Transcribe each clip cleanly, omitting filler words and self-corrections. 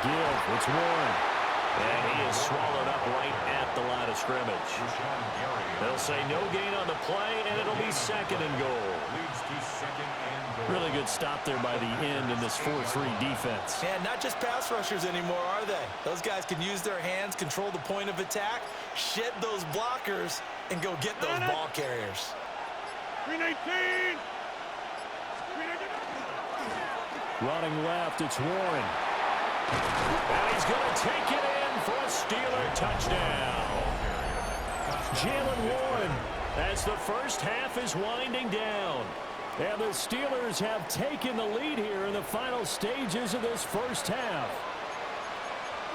give. It's Warren. And he is swallowed up right at the line of scrimmage. They'll say no gain on the play, and it'll be second and goal. Really good stop there by the end in this 4-3 defense. And not just pass rushers anymore, are they? Those guys can use their hands, control the point of attack, shed those blockers, and go get those ball carriers. 319. Running left, it's Warren. And he's going to take it in for a Steeler touchdown. Jaylen Warren, as the first half is winding down. And the Steelers have taken the lead here in the final stages of this first half.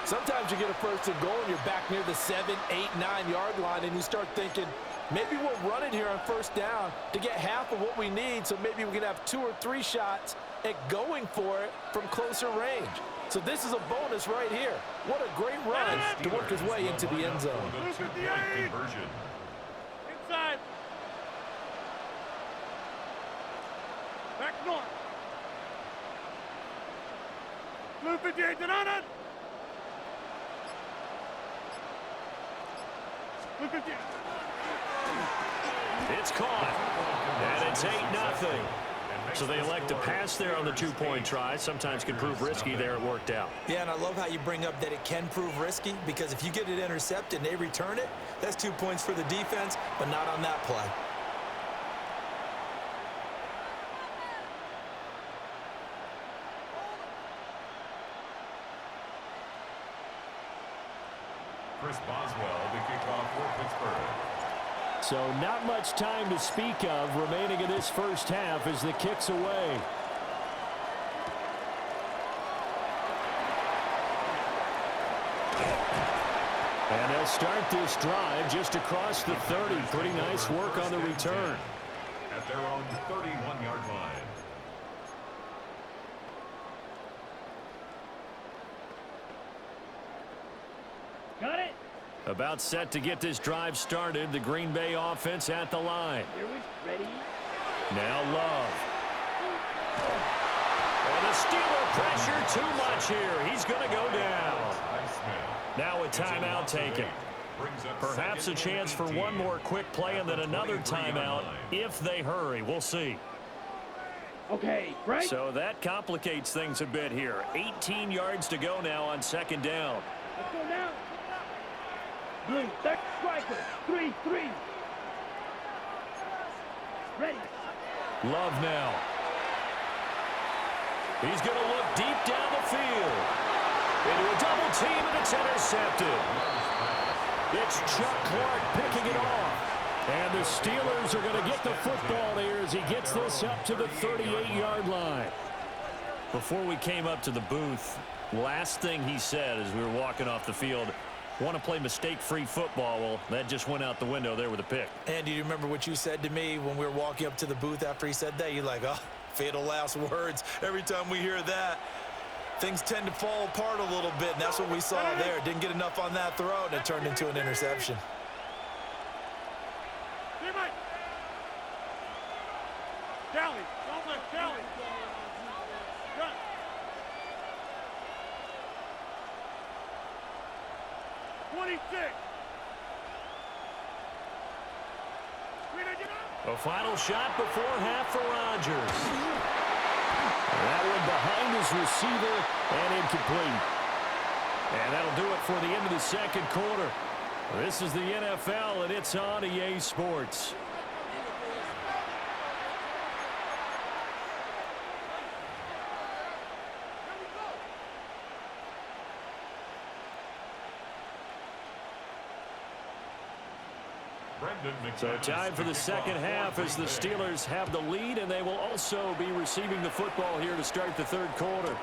Sometimes you get a first and goal and you're back near the 7, 8, 9-yard line, and you start thinking, maybe we'll run it here on first down to get half of what we need, so maybe we can have 2 or 3 shots at going for it from closer range. So this is a bonus right here. What a great run to work his way into the end zone. Inside. Back north. Blue 58 on it. Blue 58. It's caught. And it's 8-0. So they elect to pass there on the 2-point try. Sometimes can prove risky. There it worked out. Yeah, and I love how you bring up that it can prove risky, because if you get it intercepted and they return it, that's 2 points for the defense, but not on that play. Chris Boswell, the kickoff for Pittsburgh. So not much time to speak of remaining in this first half as the kick's away. And they'll start this drive just across the 30. Pretty nice work on the return. At their own 31-yard line. Got it. About set to get this drive started. The Green Bay offense at the line. Here we ready. Now Love. And the Steeler pressure too much here. He's going to go down. Now a timeout taken. Perhaps a chance for one more quick play and then another timeout if they hurry. We'll see. Okay, right. So that complicates things a bit here. 18 yards to go now on second down. Let's go now. Blue, third striker. 3-3. Ready. Love now. He's going to look deep down the field. Into a double team, and it's intercepted. It's Chuck Clark picking it off. And the Steelers are going to get the football here as he gets this up to the 38-yard line. Before we came up to the booth, last thing he said as we were walking off the field, want to play mistake-free football. Well, that just went out the window there with a pick. And do you remember what you said to me when we were walking up to the booth after he said that? You're like, oh, fatal last words. Every time we hear that, things tend to fall apart a little bit, and that's what we saw there. Didn't get enough on that throw, and it turned into an interception. Kelly, don't let Kelly. Run. A final shot before half for Rodgers. That one behind his receiver and incomplete. And that'll do it for the end of the second quarter. This is the NFL, and it's on EA Sports. So time for the second half as the Steelers have the lead, and they will also be receiving the football here to start the third quarter.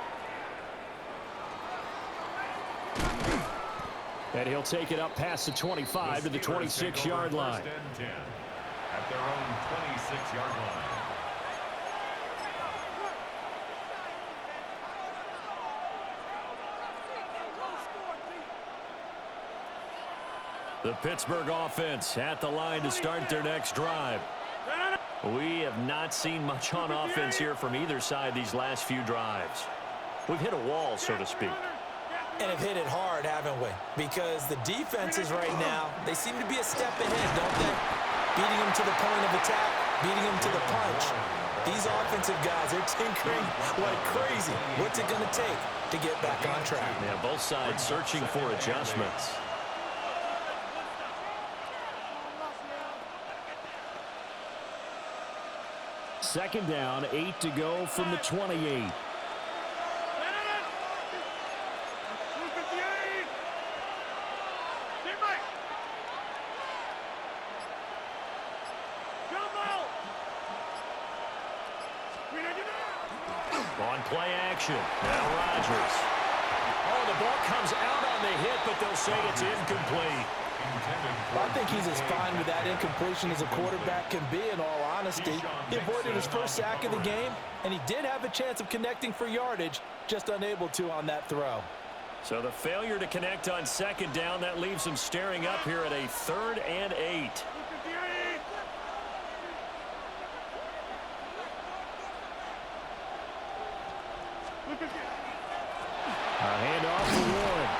And he'll take it up past the 25 to the 26-yard line. At their own 26-yard line. The Pittsburgh offense at the line to start their next drive. We have not seen much on offense here from either side these last few drives. We've hit a wall, so to speak. And have hit it hard, haven't we? Because the defenses right now, they seem to be a step ahead, don't they? Beating them to the point of attack, beating them to the punch. These offensive guys are tinkering like crazy. What's it going to take to get back on track? Yeah, both sides searching for adjustments. Second down, 8 to go from the 28. On play action. Now Rodgers. Oh, the ball comes out on the hit, but they'll say it's incomplete. I think he's as fine with that incompletion as a quarterback can be, in all honesty. He avoided his first sack of the game, and he did have a chance of connecting for yardage, just unable to on that throw. So the failure to connect on second down, that leaves him staring up here at a 3rd and 8. A handoff for Warren.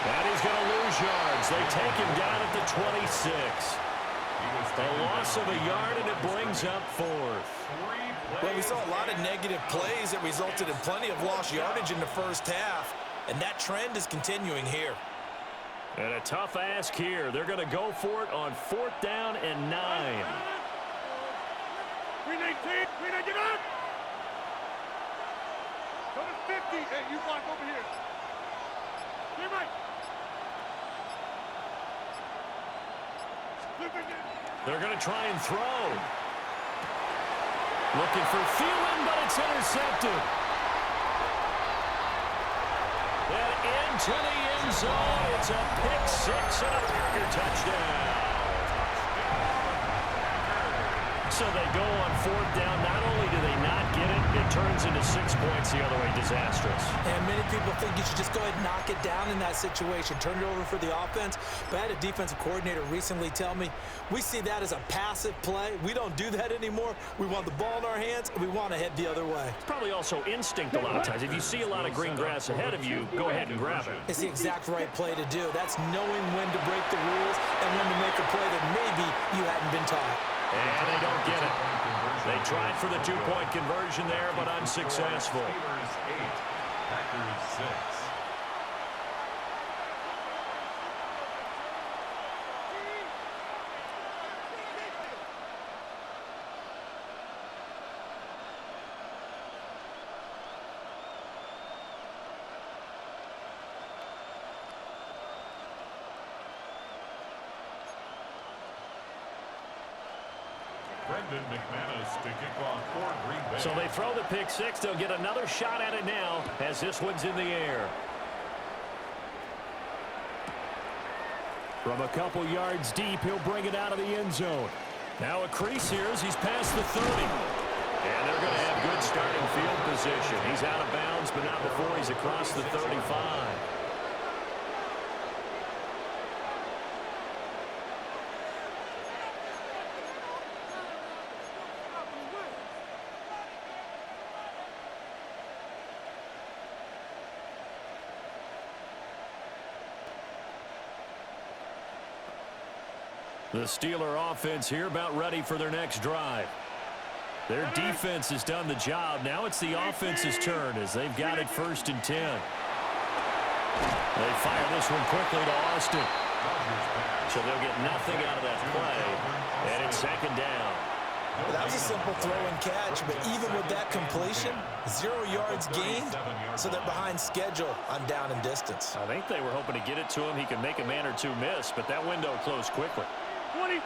And he's going to lose yards. They take him down at the 26. A loss of a yard, and it brings up 4th. Well, we saw a lot of negative plays that resulted in plenty of lost yardage in the first half, and that trend is continuing here. And a tough ask here. They're going to go for it on 4th down and 9. 319, 399. Coming 50. Hey, you block over here. Stay right. They're going to try and throw. Looking for Thielen, but it's intercepted. And into the end zone. It's a pick 6 and a Packer touchdown. So they go on 4th down. Not only do they not get it, it turns into 6 points the other way. Disastrous. And many people think you should just go ahead and knock it down in that situation. Turn it over for the offense. But I had a defensive coordinator recently tell me, we see that as a passive play. We don't do that anymore. We want the ball in our hands, and we want to head the other way. It's probably also instinct a lot of times. If you see a lot of green grass ahead of you, go ahead and grab it. It's the exact right play to do. That's knowing when to break the rules and when to make a play that maybe you hadn't been taught. And they don't get it. They tried for the 2-point conversion there, but unsuccessful. Steelers 8, Packers 6. Brendan McManus to kick off for Green Bay. So they throw the pick 6. They'll get another shot at it now as this one's in the air. From a couple yards deep, he'll bring it out of the end zone. Now a crease here as he's past the 30. And they're going to have good starting field position. He's out of bounds, but not before he's across the 35. The Steeler offense here about ready for their next drive. Their defense has done the job. Now it's the offense's turn as they've got it 1st and 10. They fire this one quickly to Austin. So they'll get nothing out of that play. And it's 2nd down. Well, that was a simple throw and catch, but even with that completion, 0 yards gained, so they're behind schedule on down and distance. I think they were hoping to get it to him. He could make a man or two miss, but that window closed quickly.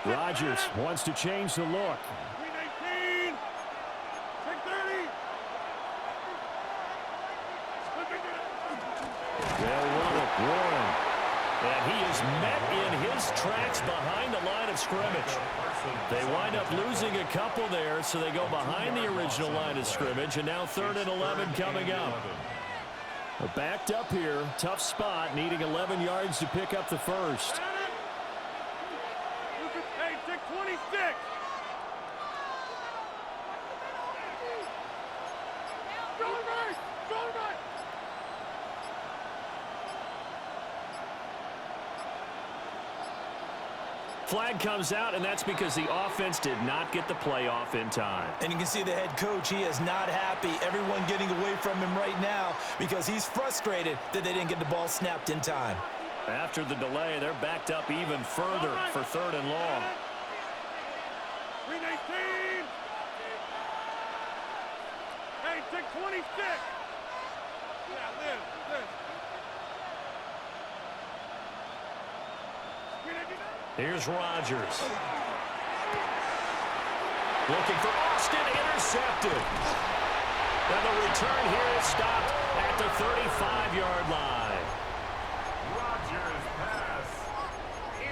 Rodgers wants to change the look. 319, 630. They'll run it. Warren. And he is met in his tracks behind the line of scrimmage. They wind up losing a couple there, so they go behind the original line of scrimmage, and now 3rd and 11 coming up. Backed up here. Tough spot, needing 11 yards to pick up the first. Hey, 626. Go right. flag comes out, and that's because the offense did not get the play off in time. And you can see the head coach, he is not happy. Everyone getting away from him right now because he's frustrated that they didn't get the ball snapped in time. After the delay, they're backed up even further for 3rd and long. 319. Hey, take 26. Yeah, Liz. Here's Rodgers. Looking for Austin, intercepted. And the return here is stopped at the 35-yard line. Rodgers pass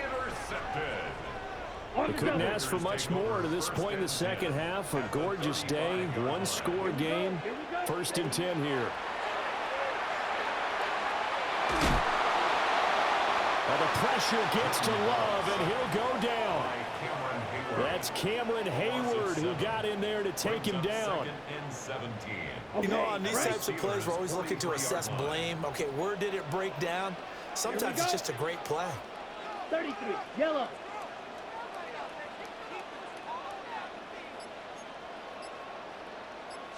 intercepted. They couldn't ask for much more to this point in the second half. A gorgeous day, one-score game. 1st and 10 here. Well, the pressure gets to Love, and he'll go down. That's Cameron Hayward who got in there to take him down. You know, on these types of plays, we're always looking to assess blame. Okay, where did it break down? Sometimes it's just a great play. 33, yellow.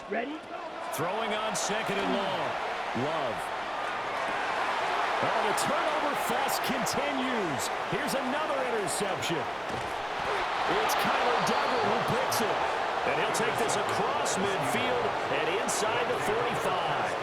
Ready? Throwing on 2nd and long. Love. Oh, the turnover fest continues. Here's another interception. It's Kyler Duggar who picks it. And he'll take this across midfield and inside the 45.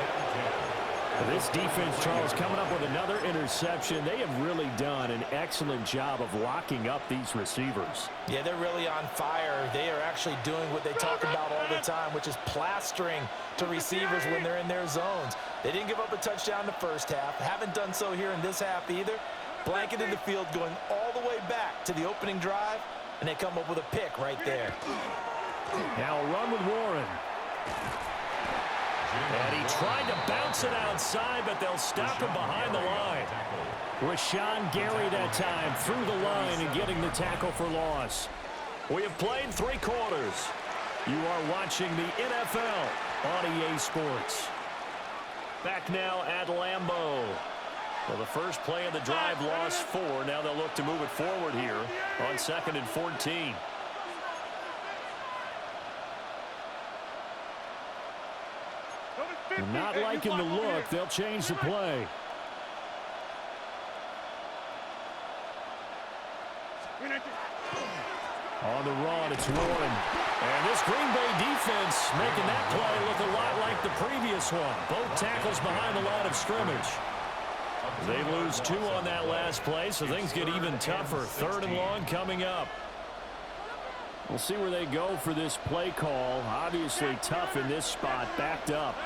This defense, Charles, coming up with another interception. They have really done an excellent job of locking up these receivers. Yeah, they're really on fire. They are actually doing what they talk about all the time, which is plastering to receivers when they're in their zones. They didn't give up a touchdown in the first half. Haven't done so here in this half either. Blanketed the field going all the way back to the opening drive, and they come up with a pick right there. Now a run with Warren. And he tried to bounce it outside, but they'll stop him behind the line. Rashawn Gary that time through the line and getting the tackle for loss. We have played 3 quarters. You are watching the NFL on EA Sports. Back now at Lambeau. Well, the first play of the drive lost 4. Now they'll look to move it forward here on 2nd and 14. Not liking the look. They'll change the play. On the run, it's Warren. And this Green Bay defense making that play look a lot like the previous one. Both tackles behind the line of scrimmage. They lose 2 on that last play, so things get even tougher. 3rd and long coming up. We'll see where they go for this play call. Obviously tough in this spot, backed up.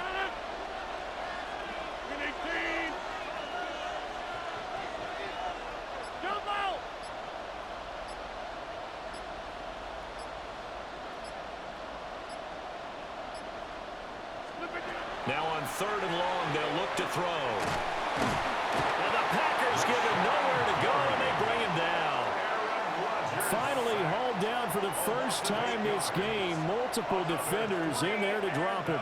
Now on 3rd and long, they'll look to throw. And the Packers give him nowhere to go, and they bring him down. Finally hauled down for the first time this game. Multiple defenders in there to drop him.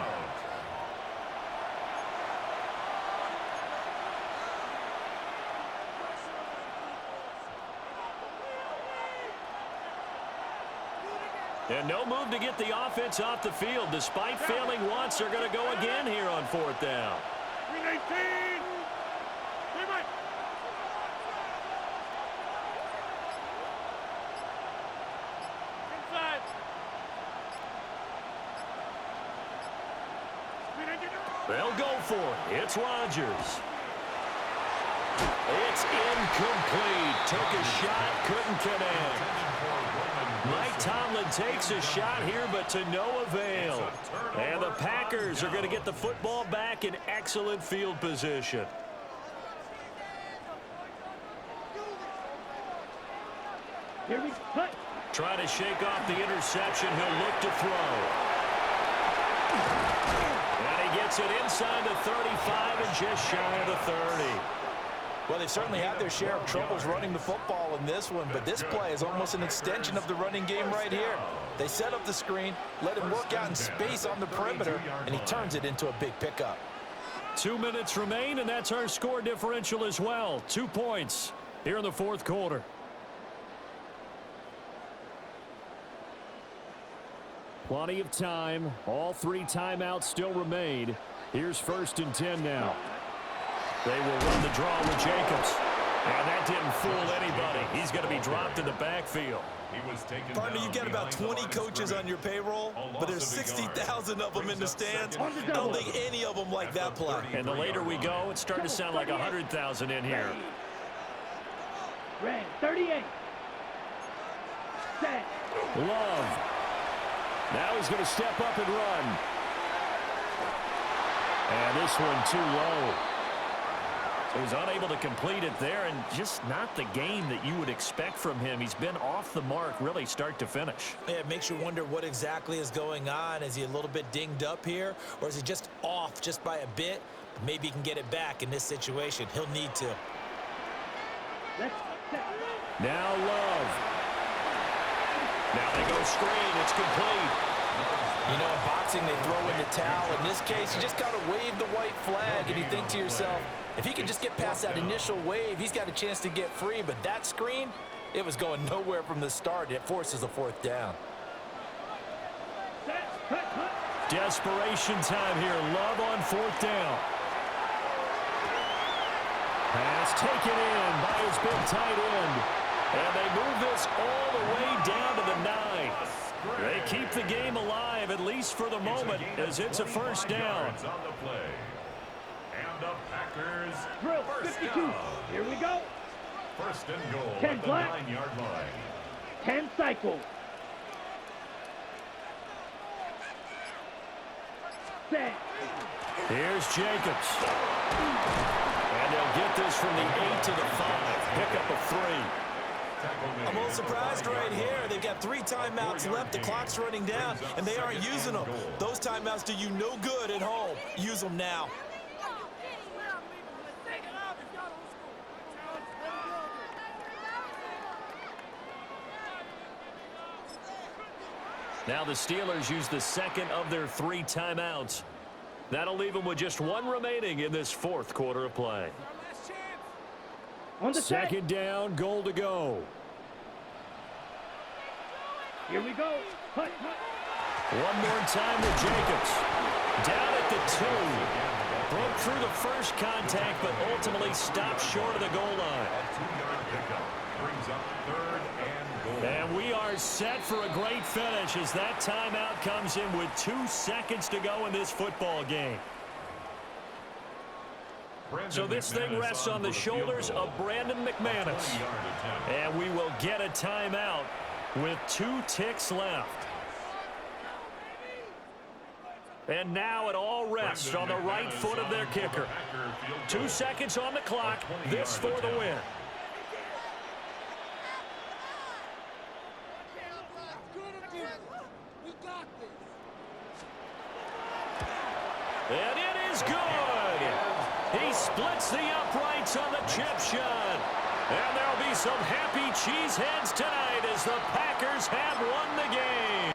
And no move to get the offense off the field. Despite failing once, they're going to go again here on 4th down. 319. Inside. They'll go for it. It's Rodgers. It's incomplete. Took a shot, couldn't connect. Mike Tomlin takes a shot here, but to no avail. And the Packers are going to get the football back in excellent field position. Here we go. Trying to shake off the interception. He'll look to throw. And he gets it inside the 35 and just shy of the 30. Well, they certainly had their share of troubles running the football in this one, but this play is almost an extension of the running game right here. They set up the screen, let him work out in space on the perimeter, and he turns it into a big pickup. 2 minutes remain, and that's our score differential as well. 2 points here in the 4th quarter. Plenty of time. All 3 timeouts still remain. Here's 1st and 10 now. They will run the draw with Jacobs. And that didn't fool anybody. He's going to be dropped in the backfield. Partner, you've got about 20 coaches on your payroll, but there's 60,000 of them in the stands. I don't think any of them like that play. And the later we go, it's starting to sound like 100,000 in here. Red 38. Set. Love. Now he's going to step up and run. And this one too low. So he's unable to complete it there, and just not the game that you would expect from him. He's been off the mark really start to finish. Yeah, it makes you wonder what exactly is going on. Is he a little bit dinged up here, or is he just off just by a bit? Maybe he can get it back in this situation. He'll need to. Now Love. Now they go screen. It's complete. You know, in boxing, they throw in the towel. In this case, you just got to wave the white flag, and you think to yourself, if he can just get past that initial wave, he's got a chance to get free. But that screen, it was going nowhere from the start. It forces a 4th down. Desperation time here. Love on 4th down. Pass taken in by his big tight end. And they move this all the way down to the 9. They keep the game alive, at least for the moment, as it's a 1st down. And the Packers Drill 52. Here we go. 1st and goal 10 at the flat. 9-yard line. 10 cycle. Set. Here's Jacobs. And they'll get this from the 8 to the 5. Pick up a 3. I'm a little surprised right here. They've got 3 timeouts left. The clock's running down, and they aren't using them. Those timeouts do you no good at home. Use them now. Now the Steelers use the 2nd of their 3 timeouts. That'll leave them with just 1 remaining in this 4th quarter of play. On the set. 2nd down, goal to go. Here we go. Hut, hut. One more time with Jacobs. Down at the 2. Broke through the first contact, but ultimately stopped short of the goal line. A 2-yard pickup brings up 3rd and goal. And we are set for a great finish as that timeout comes in with 2 seconds to go in this football game. So this thing rests on the shoulders of Brandon McManus. And we will get a timeout with 2 ticks left. And now it all rests on the right foot of their kicker. 2 seconds on the clock. This for the win. And it is good. He splits the uprights on the chip shot. And there'll be some happy cheeseheads tonight as the Packers have won the game.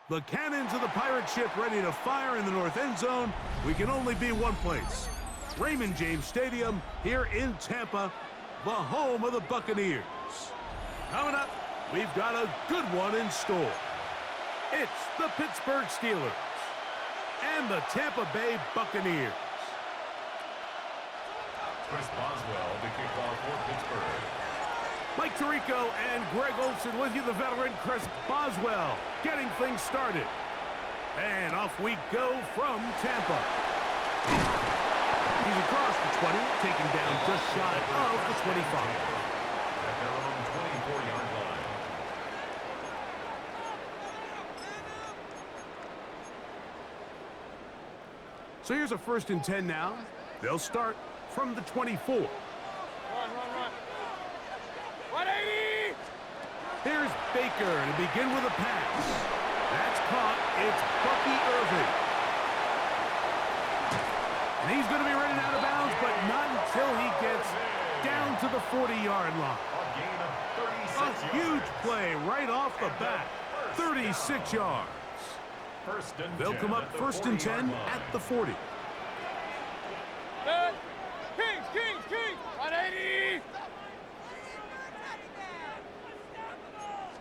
The cannons of the pirate ship ready to fire in the north end zone. We can only be one place. Raymond James Stadium here in Tampa, the home of the Buccaneers. Coming up, we've got a good one in store. It's the Pittsburgh Steelers and the Tampa Bay Buccaneers. Chris Boswell to kick off for Pittsburgh. Mike Tirico and Greg Olsen with you, the veteran Chris Boswell, getting things started. And off we go from Tampa. He's across the 20, taken down just shy of the 25. At their own 24-yard line. So here's a 1st and 10 now. They'll start from the 24. Run. 180! Here's Baker to begin with a pass. That's caught. It's Bucky Irving. And he's going to be running out of bounds, but not until he gets down to the 40-yard line. A gain of 36 A huge play right off the bat. 36 yards. They'll come up 1st and 10 at the 40. Kings! 180!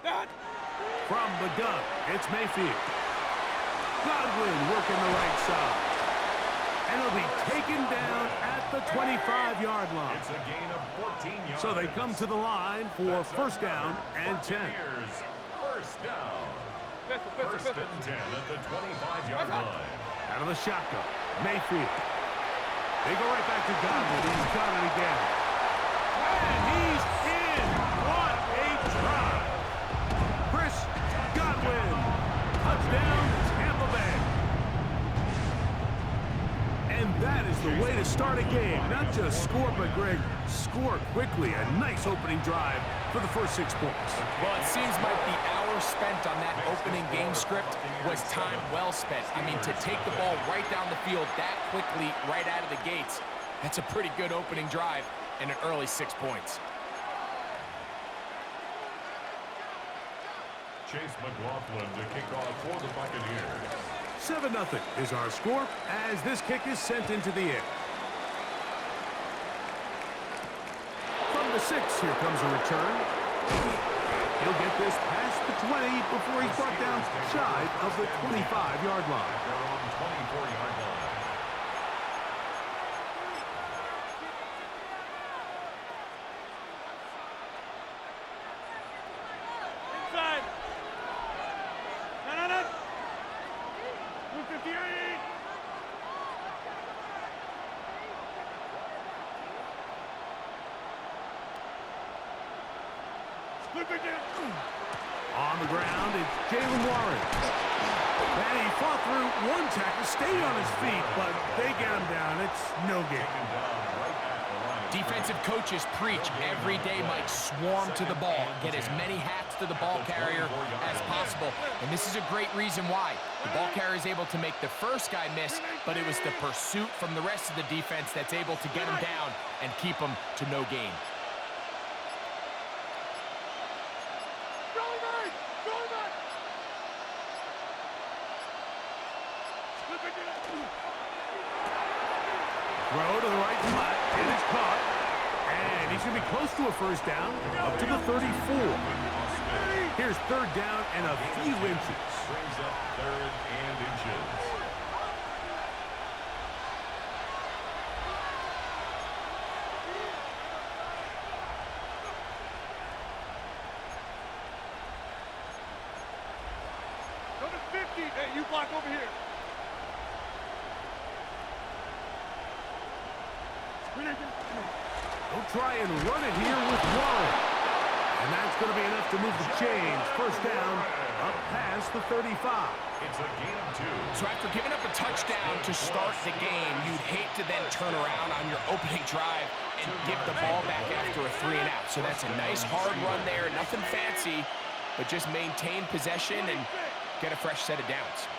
Start! From the gun, it's Mayfield. Godwin working the right side. And he'll be taken down at the 25-yard line. It's a gain of 14 yards. So they come to the line for 1st down and 10. First down. First and 10 at the 25-yard line. Out of the shotgun, Mayfield. They go right back to Godwin. He's got it again. And he's in. What a try. Chris Godwin. Touchdown, Tampa Bay. And that is the way to start a game. Not just score, but Greg, score quickly. A nice opening drive for the first 6 points. Well, it seems like the hour spent on that opening game script was time well spent. I mean, to take the ball right down the field that quickly, right out of the gates, that's a pretty good opening drive and an early 6 points. Chase McLaughlin to kick off for the Buccaneers. 7-0 is our score as this kick is sent into the air. From the 6, here comes a return. He'll get this past the 20 before he's brought down shy of the 25-yard line. At their own 24-yard line. Inside! No! 258! On the ground, it's Jalen Warren. And he fought through one tackle, stayed on his feet, but they get him down. It's no game. Defensive coaches preach every day, Mike, swarm to the ball. Get as many hats to the ball carrier as possible. And this is a great reason why. The ball carrier is able to make the first guy miss, but it was the pursuit from the rest of the defense that's able to get him down and keep him to no gain. Throw to the right flat. It is caught. And he's going to be close to a 1st down, up to the 34. Here's 3rd down and a few inches. Brings up 3rd and inches. Number 50! Hey, you block over here! They'll try and run it here with Warren. And that's going to be enough to move the chains. 1st down, up past the 35. It's a gain of 2. So after giving up a touchdown to start the game, you'd hate to then turn around on your opening drive and give the ball back after a 3 and out. So that's a nice hard run there, nothing fancy, but just maintain possession and get a fresh set of downs.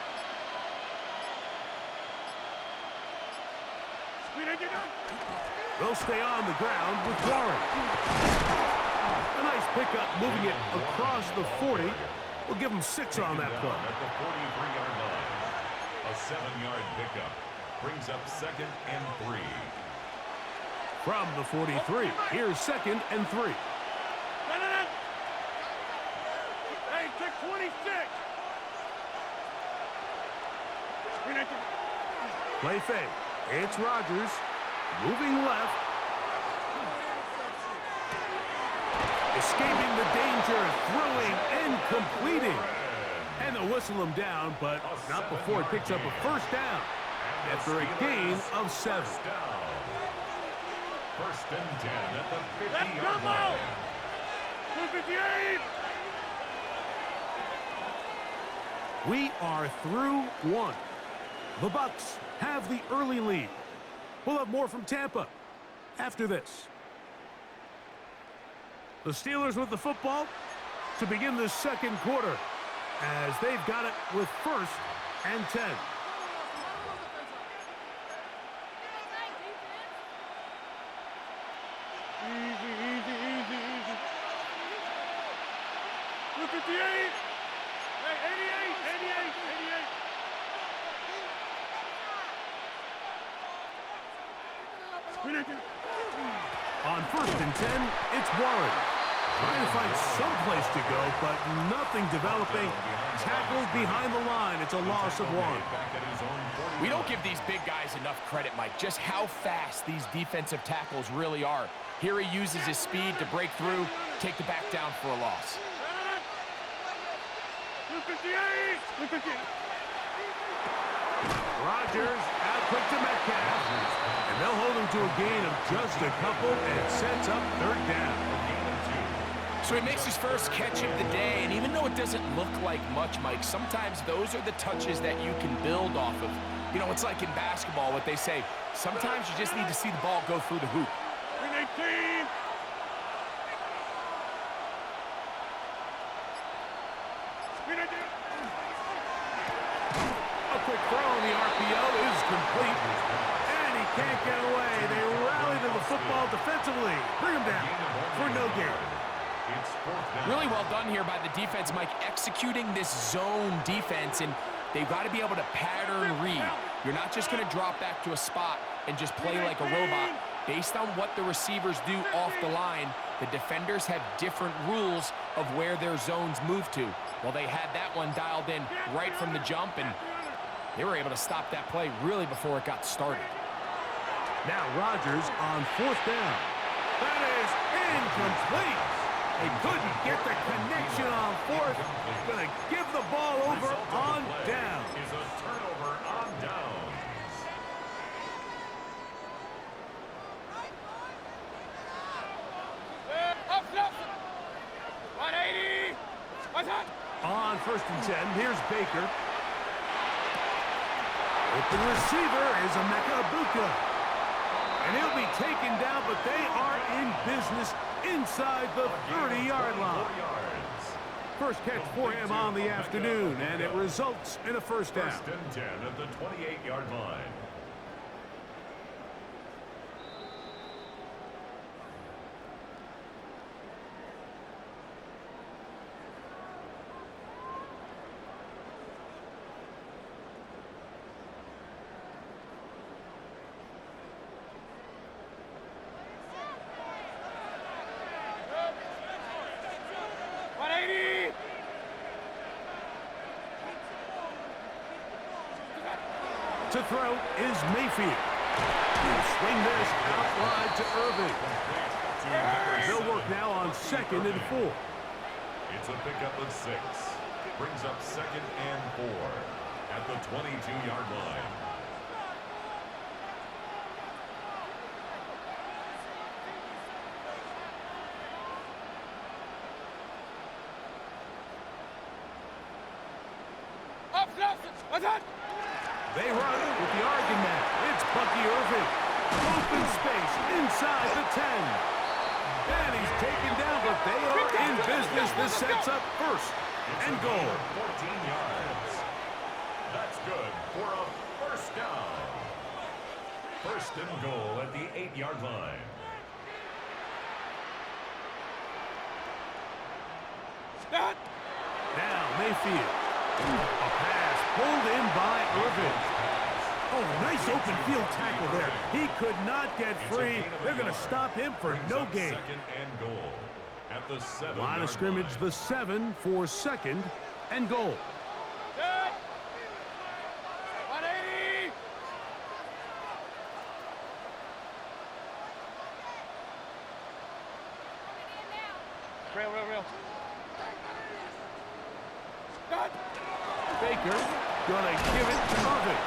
They'll stay on the ground with Warren. A nice pickup, moving it across the 40. We'll give him 6 on that play. At the 43-yard line. A 7-yard pickup brings up 2nd and 3. From the 43, here's 2nd and 3. Hey, take 26. Play fake. It's Rodgers. Moving left. Escaping the danger, throwing and completing. And they'll whistle him down, but not before it picks up a first down after a gain of 7. 1st and 10 at the 50-yard Let's go! line. 258. We are through 1. The Bucs have the early lead. We'll have more from Tampa after this. The Steelers with the football to begin the second quarter as they've got it with 1st and 10. Easy, easy, easy, easy. 258. Hey, 88, 88, 88. On 1st and 10, it's Warren. Trying to find some place to go, but nothing developing. Tackled behind the line. It's a loss of 1. We don't give these big guys enough credit, Mike, just how fast these defensive tackles really are. Here he uses his speed to break through, take the back down for a loss. 258. 258. Rodgers out quick to Metcalf. And they'll hold him to a gain of just a couple and sets up 3rd down. So he makes his first catch of the day, and even though it doesn't look like much, Mike, sometimes those are the touches that you can build off of. You know, it's like in basketball, what they say, sometimes you just need to see the ball go through the hoop. 18. A quick throw on the RPO is complete. And he can't get away. They rally to the football defensively. Bring him down for no gain. Really well done here by the defense, Mike, executing this zone defense, and they've got to be able to pattern read. You're not just going to drop back to a spot and just play like a robot. Based on what the receivers do off the line, the defenders have different rules of where their zones move to. Well, they had that one dialed in right from the jump, and they were able to stop that play really before it got started. Now Rodgers on 4th down. That is incomplete. They couldn't get the connection on 4th. Gonna give the ball over on down. Is a turnover on downs. Up, 180. On 1st and 10, here's Baker. Open receiver is Emeka Egbuka. And he'll be taken down, but they are in business inside the 30-yard line. First catch for him on the afternoon, and it results in a first down. 1st and 10 at the 28-yard line. To throw is Mayfield. He'll swing this out wide to Irving. They'll work now on 2nd and 4. It's a pickup of 6. Brings up 2nd and 4 at the 22-yard line. They run with the argument. It's Bucky Irving. Open space inside the 10. And he's taken down, but they are in business. This sets up 1st and goal. 14 yards. That's good for a first down. 1st and goal at the 8-yard line. Now Mayfield. A pass pulled in by Irvin. Oh, nice open field tackle there. He could not get free. They're going to stop him for no gain. Second and goal at the 7-yard Line of scrimmage, the 7 for second and goal. Good. 180. Real. Good. Baker gonna give it to Irvin.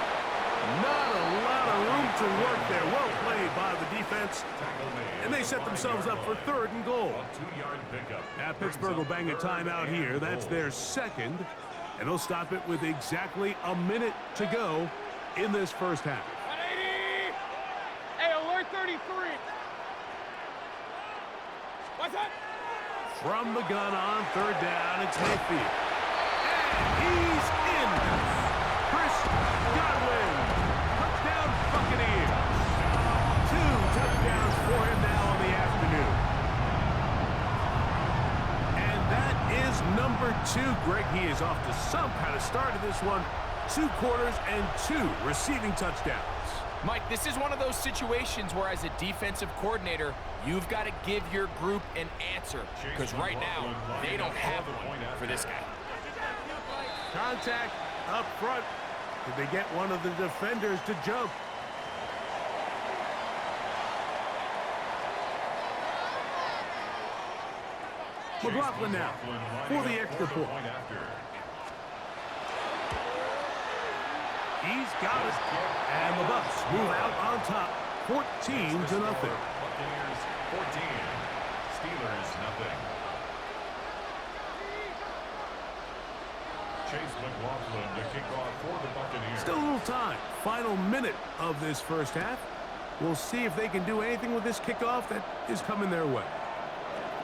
Not a lot of room to work there. Well played by the defense. And they set themselves up for third and goal. A 2-yard pickup. Now Pittsburgh will bang a timeout here. That's their second. And they'll stop it with exactly a minute to go in this first half. 180. Hey, alert 33. What's that? From the gun on third down, it's Mayfield. And he's in. Chris Godwin. Touchdown Buccaneers. 2 touchdowns for him now in the afternoon. And that is number 2. Greg, he is off to some kind of start in this one. 2 quarters and 2 receiving touchdowns. Mike, this is one of those situations where as a defensive coordinator, you've got to give your group an answer. Because right now, they don't have one for this guy. Contact up front. Did they get one of the defenders to jump? McLaughlin now for the extra point. He's got it. And the Bucs move out on top, 14-0. Buccaneers 14, Steelers nothing. Chase McLaughlin to kick off for the Buccaneers. Still a little time. Final minute of this first half. We'll see if they can do anything with this kickoff that is coming their way.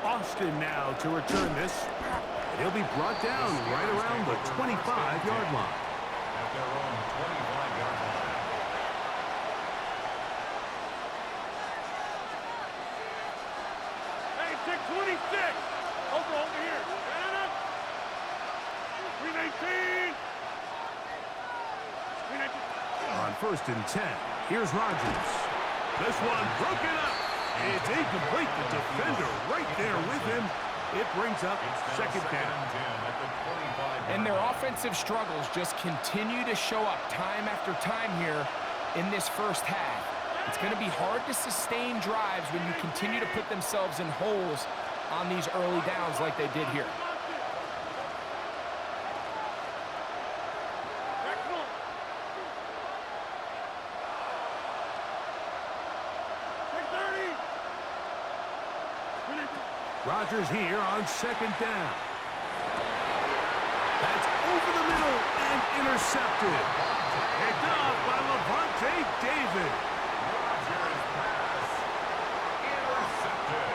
Austin now to return this. He'll be brought down right around the 25-yard line. At their own 25-yard line. Hey, 626. Over here. 319. 319. On 1st and 10, here's Rodgers. This one broken up. It's incomplete. The defender right there with him. It brings up second down. And their offensive struggles just continue to show up time after time here in this first half. It's going to be hard to sustain drives when you continue to put themselves in holes on these early downs like they did here. Rodgers here on second down. That's over the middle and intercepted. Picked off by Levante David. Rodgers pass intercepted.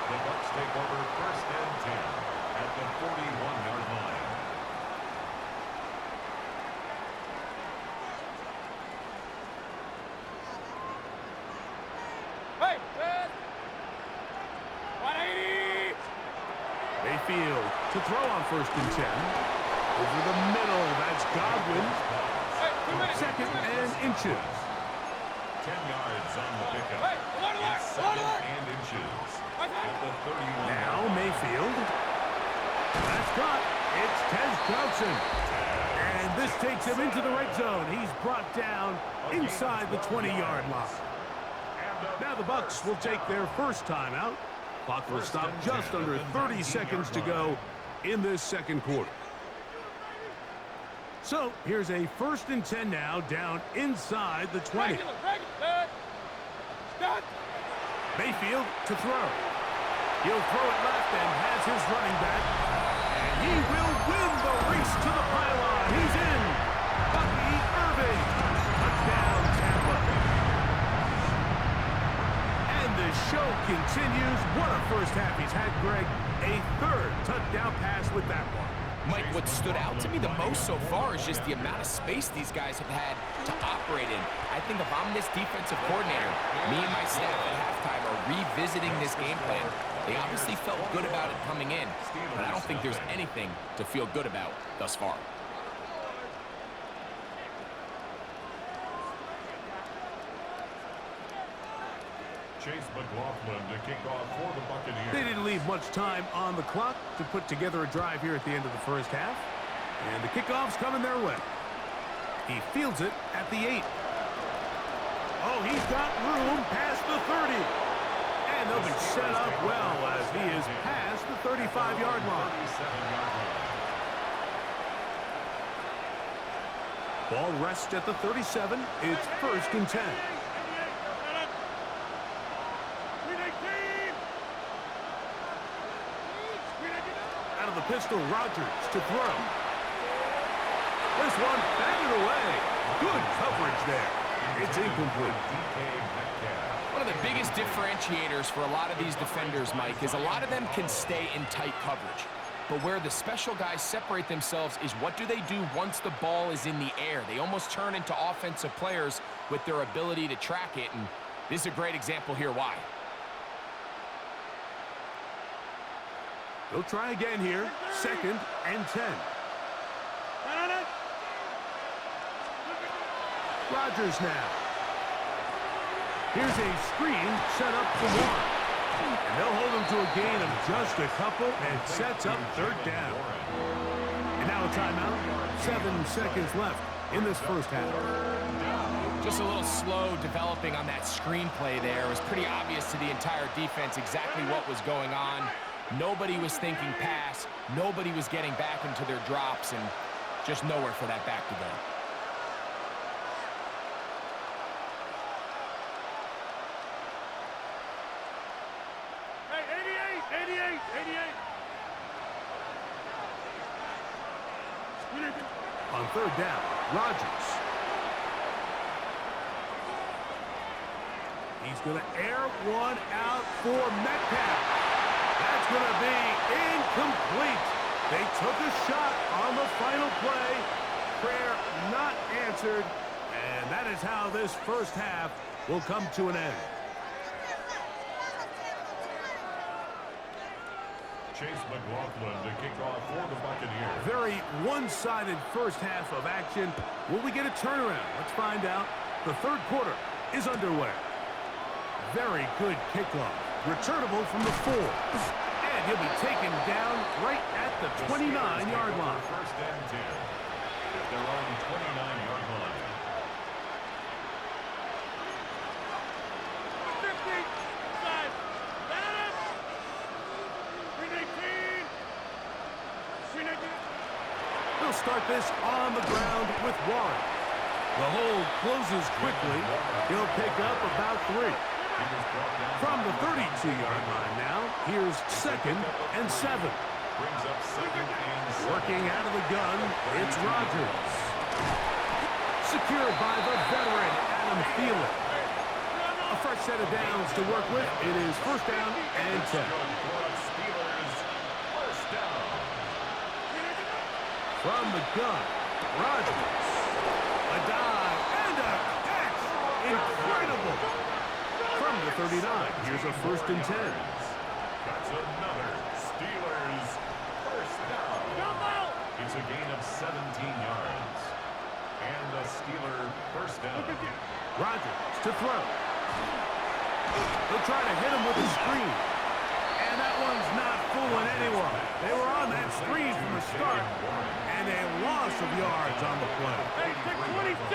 The Bucs take over 1st and 10 at the 41-yard line. Hey, 180. Mayfield to throw on 1st and 10. Over the middle, that's Godwin. Second and inches. 10 yards on the pickup. Hey, It's second and inches at the 31. Now Mayfield. That's caught. It's Tez Johnson. And this takes him into the red zone. He's brought down inside the 20-yard line. Now the Bucs will take their first timeout. Clock will stop just under 30 seconds to go in this second quarter. So here's a 1st and 10 now down inside the 20. Mayfield to throw. He'll throw it left and has his running back. And he will win the race to the pylon. He's in. Bucky Irving. Touchdown, Tampa. And the show continues. What a first half he's had, Greg. A 3rd touchdown pass with that one. Mike, what stood out to me the most so far is just the amount of space these guys have had to operate in. I think if I'm this defensive coordinator, me and my staff at halftime are are revisiting this game plan. They obviously felt good about it coming in, but I don't think there's anything to feel good about thus far. Chase McLaughlin to kick off for the Buccaneers. They didn't leave much time on the clock to put together a drive here at the end of the first half. And the kickoff's coming their way. He fields it at the 8. Oh, he's got room past the 30. And they'll be set up well as he is past the 35-yard line. Ball rests at the 37. It's 1st and 10. Out of the pistol, Rodgers to throw. This one batted away. Good coverage there. It's incomplete. One of the biggest differentiators for a lot of these defenders, Mike, is a lot of them can stay in tight coverage. But where the special guys separate themselves is what do they do once the ball is in the air? They almost turn into offensive players with their ability to track it, and this is a great example here why. They'll try again here. 2nd and 10. Rodgers now. Here's a screen set up for one. And they'll hold him to a gain of just a couple and sets up 3rd down. And now a timeout. 7 seconds left in this first half. Just a little slow developing on that screenplay there. It was pretty obvious to the entire defense exactly what was going on. Nobody was thinking pass. Nobody was getting back into their drops, and just nowhere for that back to go. Hey, 88. On 3rd down, Rodgers. He's going to air one out for Metcalf. That's going to be incomplete. They took a shot on the final play. Prayer not answered. And that is how this first half will come to an end. Chase McLaughlin to kick off for the Buccaneers. Very one-sided first half of action. Will we get a turnaround? Let's find out. The 3rd quarter is underway. Very good kickoff. Returnable from the 4. And he'll be taken down right at the 29-yard line. 1st and 10. At their own 29-yard line. 55. They'll start this on the ground with Warren. The hole closes quickly. He'll pick up about 3. From the 32-yard line now, here's 2nd and 7. Brings up 2nd and 7. Working out of the gun, it's Rodgers. Secured by the veteran, Adam Thielen. A fresh set of downs to work with. It is 1st down and 10. Steelers, 1st down. From the gun, Rodgers. A dive and a catch. Incredible. From the 39, here's a 1st and 10. That's another Steelers 1st down. It's a gain of 17 yards. And a Steeler 1st down. Rodgers to throw. They'll try to hit him with a screen. And that one's not fooling anyone. They were on that screen from the start. And a loss of yards on the play. Hey, 626.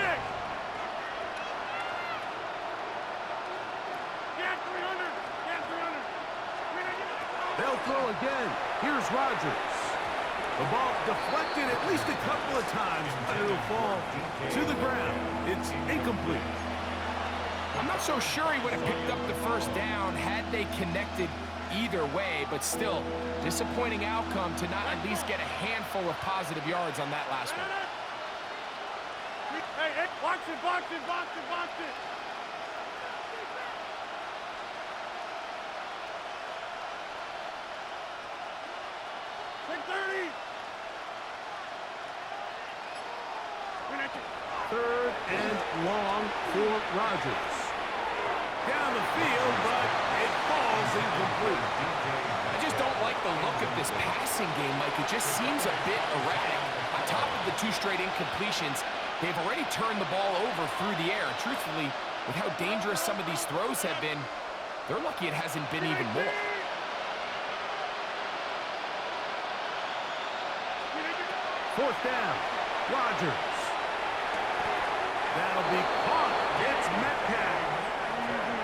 They'll throw again. Here's Rodgers. The ball deflected at least a couple of times, but it'll fall to the ground. It's incomplete. I'm not so sure he would have picked up the 1st down had they connected either way, but still, disappointing outcome to not at least get a handful of positive yards on that last one. Hey, box it. 630. 3rd and long for Rodgers. down the field, but it falls incomplete. I just don't like the look of this passing game, Mike. It just seems a bit erratic. On top of the 2 straight incompletions, they've already turned the ball over through the air. Truthfully, with how dangerous some of these throws have been, they're lucky it hasn't been even more. Fourth down, Rodgers. That'll be caught. It's Metcalf.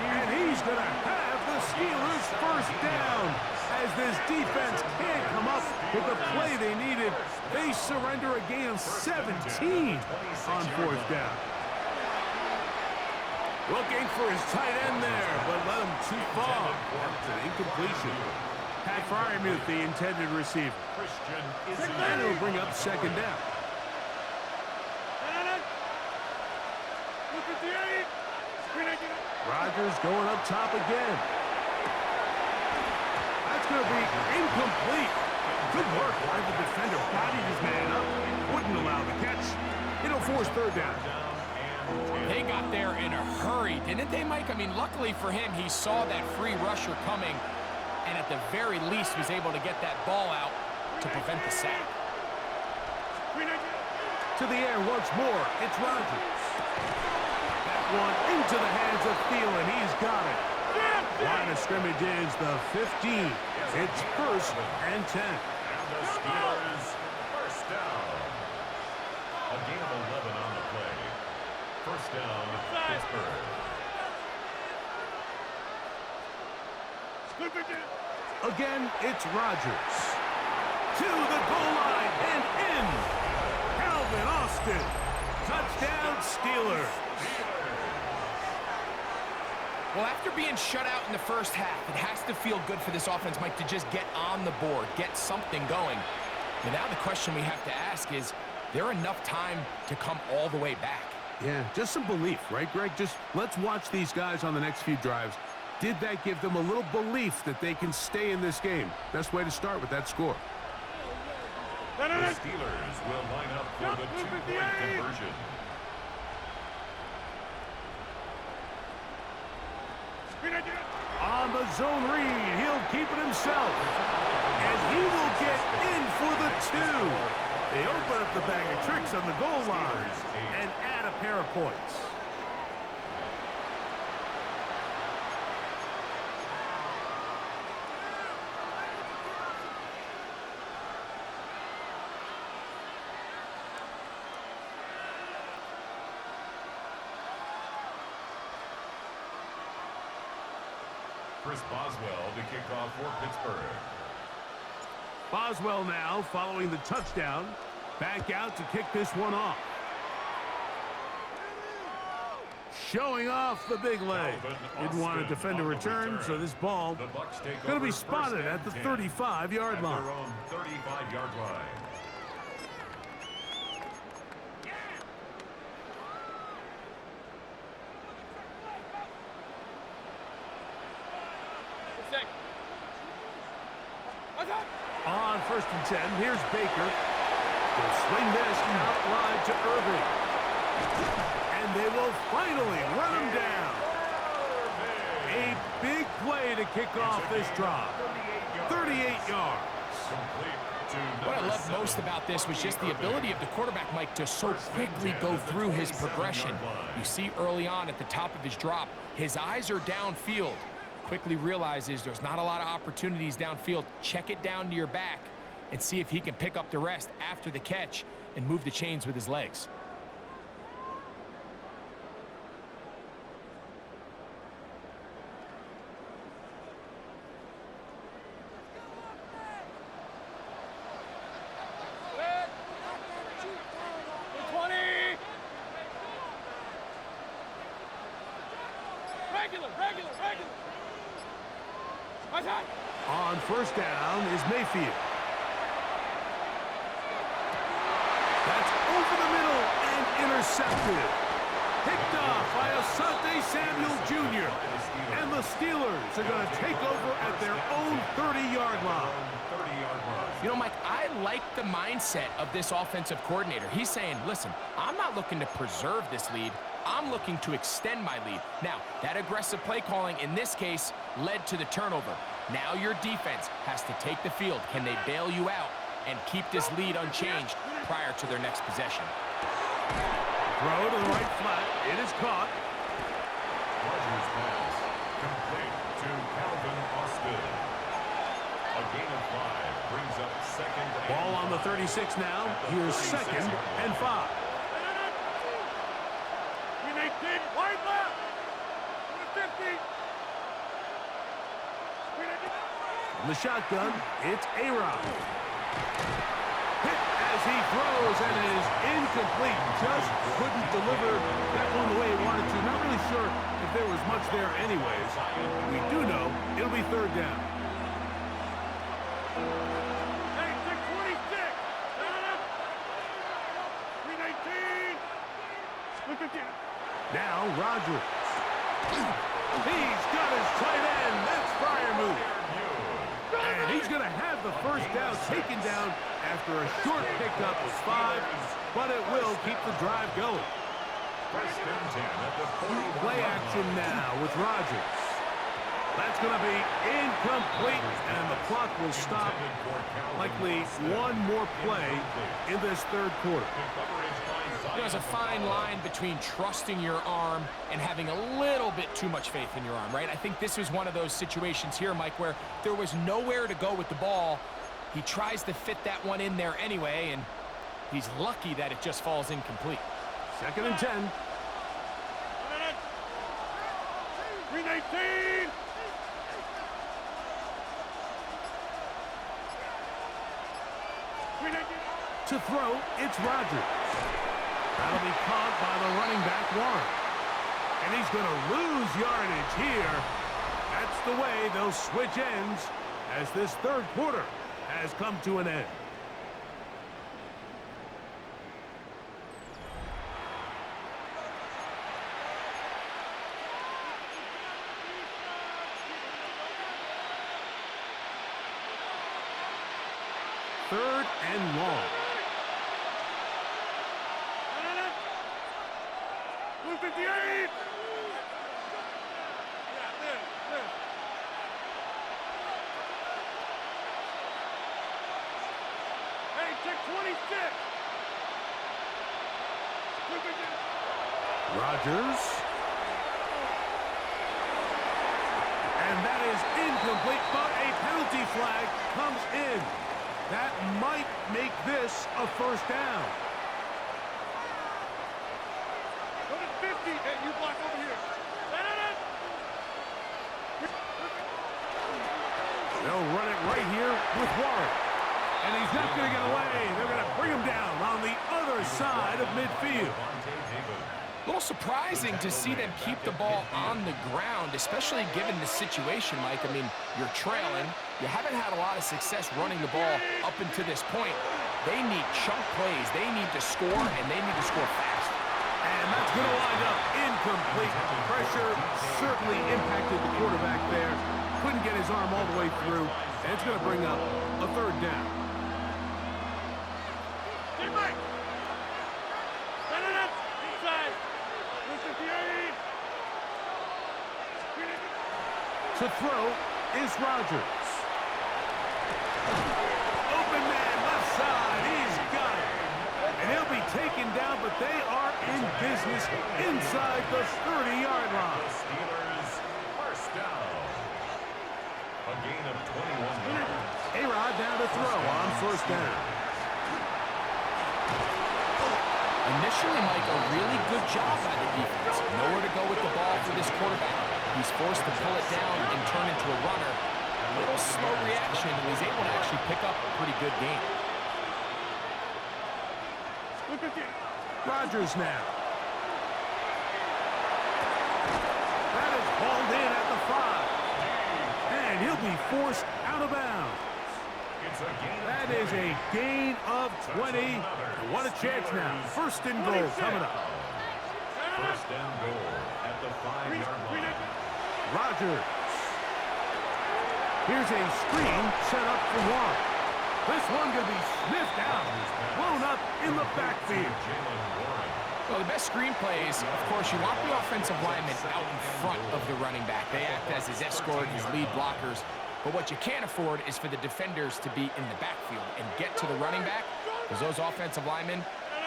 And he's going to have the Steelers first down. As this defense can't come up with the play they needed, they surrender a gain of 17 on fourth down. Looking for his tight end there, but led him too far. That's an incompletion. Pat Freiermuth, the intended receiver. And it'll bring up second down. Rodgers going up top again. That's going to be incomplete. Good work by the defender. Bodied his man up. Wouldn't allow the catch. It'll force third down. They got there in a hurry, didn't they, Mike? I mean, luckily for him, he saw that free rusher coming, and at the very least was able to get that ball out to prevent the sack. To the air once more. It's Rodgers. That one into the hands of Thielen. He's got it. Line of scrimmage is the 15. It's first and 10. And the Steelers first down. A gain of 11 on the play. First down, Pittsburgh. Again, it's Rodgers. To the goal line and in. Calvin Austin. Touchdown, Steelers. Well, after being shut out in the first half, it has to feel good for this offense, Mike, to just get on the board, get something going. And now the question we have to ask is there enough time to come all the way back? Yeah, just some belief, right, Greg? Just let's watch these guys on the next few drives. Did that give them a little belief that they can stay in this game? Best way to start with that score. The Steelers will line up for the two-point conversion. On the zone read, he'll keep it himself. And he will get in for the two. They open up the bag of tricks on the goal line and add a pair of points. Chris Boswell to kick off for Pittsburgh. Boswell now following the touchdown. Back out to kick this one off. Showing off the big leg. Didn't want to defend a return, so this ball going to be spotted at the 35-yard line. Their own 35-yard line. On first and 10, here's Baker. They'll swing this out wide to Irving. And they will finally run him down. A big play to kick off this drive. 38 yards. What I loved most about this was just the ability of the quarterback, Mike, to so quickly go through his progression. You see early on at the top of his drop, his eyes are downfield. Quickly realizes there's not a lot of opportunities downfield. Check it down to your back and see if he can pick up the rest after the catch and move the chains with his legs. On first down is Mayfield. That's over the middle and intercepted. Picked off by Asante Samuel Jr. And the Steelers are going to take over at their own 30-yard line. You know, Mike, I like the mindset of this offensive coordinator. He's saying, listen, I'm not looking to preserve this lead. I'm looking to extend my lead. Now, that aggressive play calling in this case led to the turnover. Now your defense has to take the field. Can they bail you out and keep this lead unchanged prior to their next possession? Throw to the right flat. It is caught. Rodgers pass complete to Calvin Austin. A gain of 5 brings up second. Ball on the 36 now. Here's 2nd and 5. Wide left. 50. From the shotgun, it's A-Rod. Hit as he throws, and it is incomplete. Just couldn't deliver that one the way he wanted to. Not really sure if there was much there anyways. We do know it'll be 3rd down. Hey, 626. 319. Look at you. Now Rodgers. He's got his tight end. That's Freiermuth. And he's going to have the first down taken down after a short pickup of 5, but it will keep the drive going. Play action now with Rodgers. That's going to be incomplete, and the clock will stop. Likely one more play in this 3rd quarter. There's a fine line between trusting your arm and having a little bit too much faith in your arm, right? I think this was one of those situations here, Mike, where there was nowhere to go with the ball. He tries to fit that one in there anyway, and he's lucky that it just falls incomplete. 2nd and 10. 319. To throw, it's Rodgers. That'll be caught by the running back, Warren. And he's going to lose yardage here. That's the way they'll switch ends as this 3rd quarter has come to an end. Third and long. 258. Hey, 626. Rodgers. And that is incomplete, but a penalty flag comes in. That might make this a 1st down. Go to 50, and you block over here. They'll run it right here with Warren. And he's not going to get away. They're going to bring him down on the other side of midfield. A little surprising to see them keep the ball on the ground, especially given the situation, Mike. I mean, you're trailing. You haven't had a lot of success running the ball up until this point. They need chunk plays. They need to score, and they need to score fast. And that's going to wind up incomplete. Pressure certainly impacted the quarterback there. Couldn't get his arm all the way through. And it's going to bring up a 3rd down. Inside. 258. To throw is Rodgers. Open man left side. He's got it. And he'll be taken down, but they are in business inside the 30-yard line. Steelers first down. A gain of 21 yards. A-Rod down to throw on 1st down. Initially, Mike, a really good job by the defense. Nowhere to go with the ball for this quarterback. He's forced to pull it down and turn into a runner. A little slow reaction, and he's able to actually pick up a pretty good game. Rodgers now. That is hauled in at the 5. And he'll be forced out of bounds. That is a gain of 20. And what a chance now. 1st and goal coming up. 1st and goal at the 5-yard line. Rodgers. Here's a screen set up for Warren. This one going to be sniffed out. Blown up in the backfield. Well, the best screen plays, of course, you want the offensive linemen out in front of the running back. They act as his escort, his lead blockers. But what you can't afford is for the defenders to be in the backfield and get to the running back, because those offensive linemen,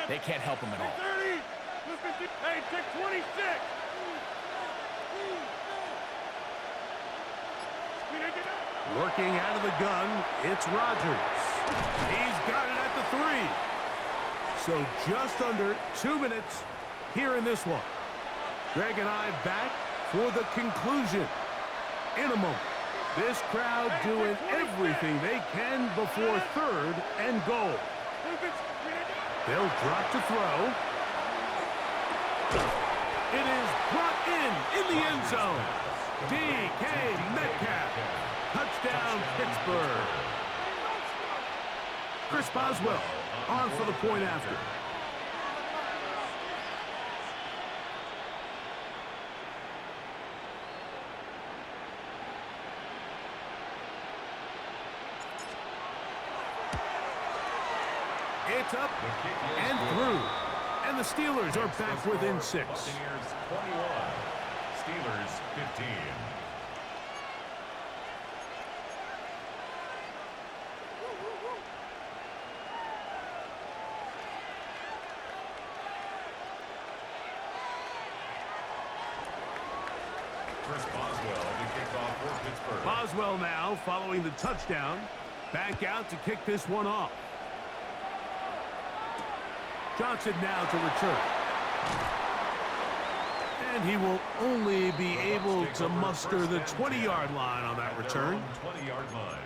they can't help him at all. 30. Hey, take 26. Working out of the gun, it's Rodgers. He's got it at the 3. So just under 2 minutes here in this one. Greg and I back for the conclusion in a moment. This crowd doing everything they can before 3rd and goal. They'll drop to throw. It is brought in the end zone. DK Metcalf. Touchdown, Pittsburgh. Chris Boswell on for the point after. It's up and through. And the Steelers are back within 6. Buccaneers 21, Steelers 15. Chris Boswell to kick off for Pittsburgh. Boswell now following the touchdown. Back out to kick this one off. Johnson now to return. And he will only be able to muster the 20-yard line on that return. 20-yard line.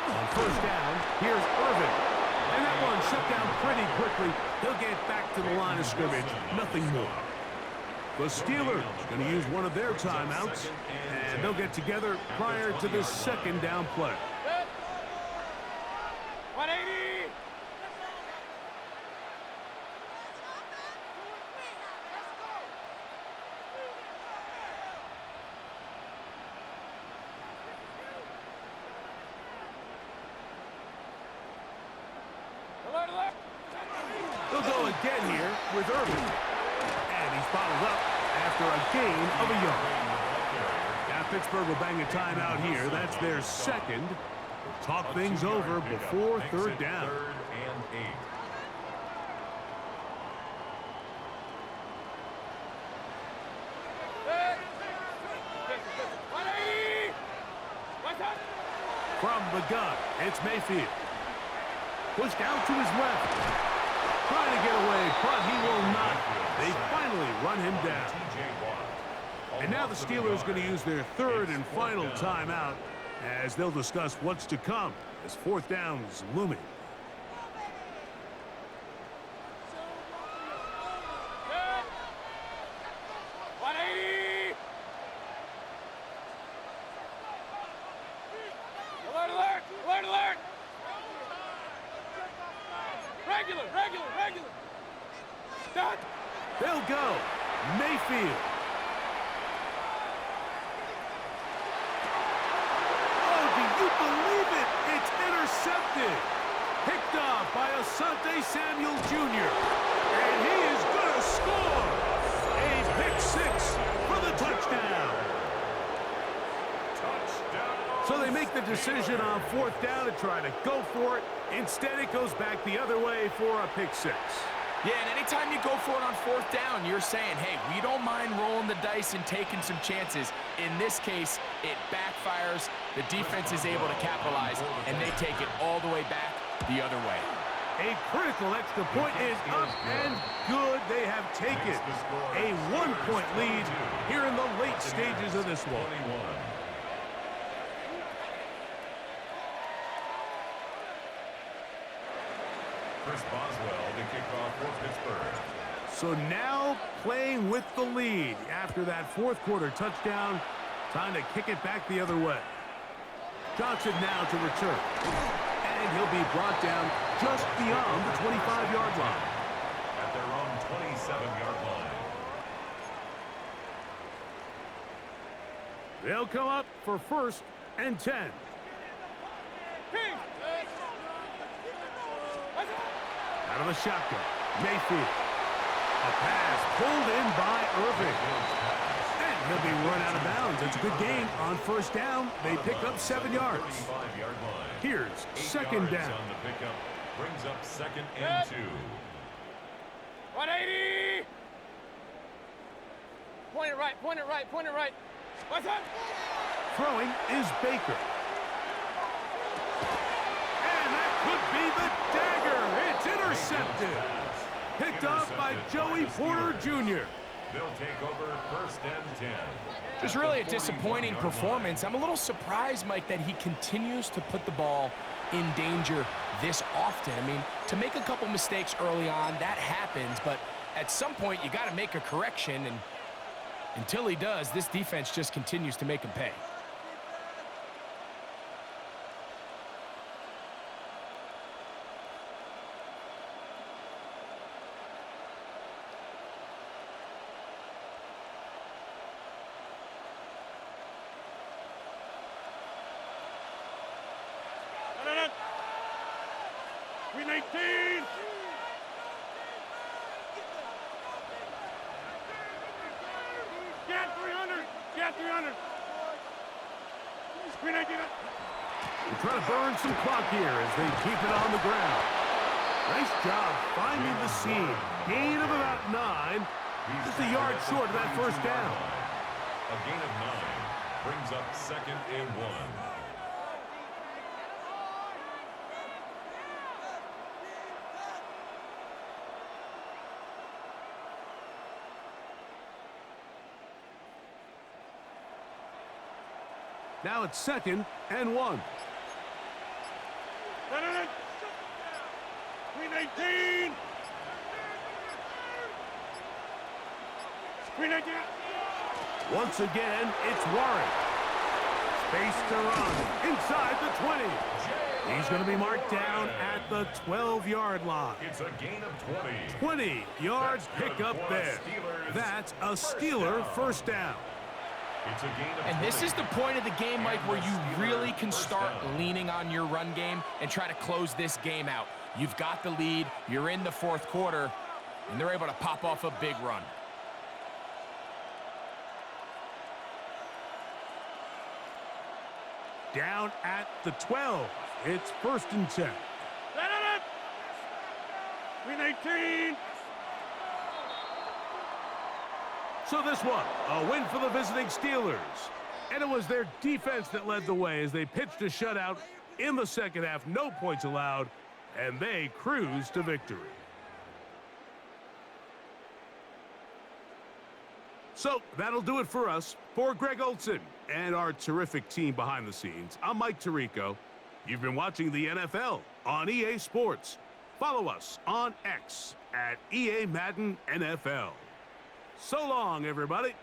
On first down, here's Irvin. And that one shut down pretty quickly. He'll get back to the line of scrimmage. Nothing more. The Steelers going to use one of their timeouts, and they'll get together prior to this 2nd down play. 180. They'll go again here with Irvin. And he's bottled up after a gain of a yard. Now Pittsburgh will bang a timeout here. That's their 2nd. We'll talk things over before 3rd down. 3rd and 8. From the gun, it's Mayfield. Pushed out to his left. Trying to get away, but he will not. They finally run him down. And now the Steelers going to use their 3rd and final timeout as they'll discuss what's to come as 4th down is looming. Regular. Stop. They'll go. Mayfield. Oh, do you believe it? It's intercepted. Picked off by Asante Samuel Jr. And he is going to score. A pick 6 for the touchdown. So they make the decision on 4th down to try to go for it. Instead, it goes back the other way for a pick 6. Yeah, and anytime you go for it on 4th down, you're saying, hey, we don't mind rolling the dice and taking some chances. In this case, it backfires. The defense is able to capitalize, and they take it all the way back the other way. A critical extra point is up and good. They have taken a 1-point lead here in the late stages of this one. Chris Boswell to kick off for Pittsburgh. So now playing with the lead after that 4th quarter touchdown, Time to kick it back the other way. Johnson now to return. And he'll be brought down just beyond the 25-yard line. At their own 27-yard line. They'll come up for 1st and 10. Out of the shotgun, Mayfield. A pass pulled in by Irving. And he'll be run out of bounds. It's a good gain on 1st down. They pick up 7 yards. Here's 2nd down. On the pickup brings up 2nd and 2. 180. Point it right, point it right, point it right. What's up? Throwing is Baker. And that could be the dagger. It's intercepted. Picked off by Joey Porter Jr. They'll take over 1st and 10. Just really a disappointing performance. I'm a little surprised, Mike, that he continues to put the ball in danger this often. I mean, to make a couple mistakes early on, that happens, but at some point you got to make a correction, and until he does, this defense just continues to make him pay. Green 18. Get 300. Get 300. Green 18. They try to burn some clock here as they keep it on the ground. Nice job finding the seam. Gain of about 9. Just a yard short of that 1st down. A gain of 9 brings up 2nd and 1. Now it's 2nd and 1. Green 18. Green 18. Once again, it's Warren. Space to run inside the 20. He's going to be marked down at the 12-yard line. It's a gain of 20. 20-yard pickup there. That's a Steeler 1st down. It's a gain of And 20. this is the point of the game, Mike, where you really can start leaning on your run game and try to close this game out. You've got the lead, you're in the 4th quarter, and they're able to pop off a big run. Down at the 12. It's 1st and 10. Green 18. So this one, a win for the visiting Steelers. And it was their defense that led the way as they pitched a shutout in the 2nd half. No points allowed, and they cruised to victory. So that'll do it for us. For Greg Olson and our terrific team behind the scenes, I'm Mike Tirico. You've been watching the NFL on EA Sports. Follow us on X at EA Madden NFL. So long, everybody.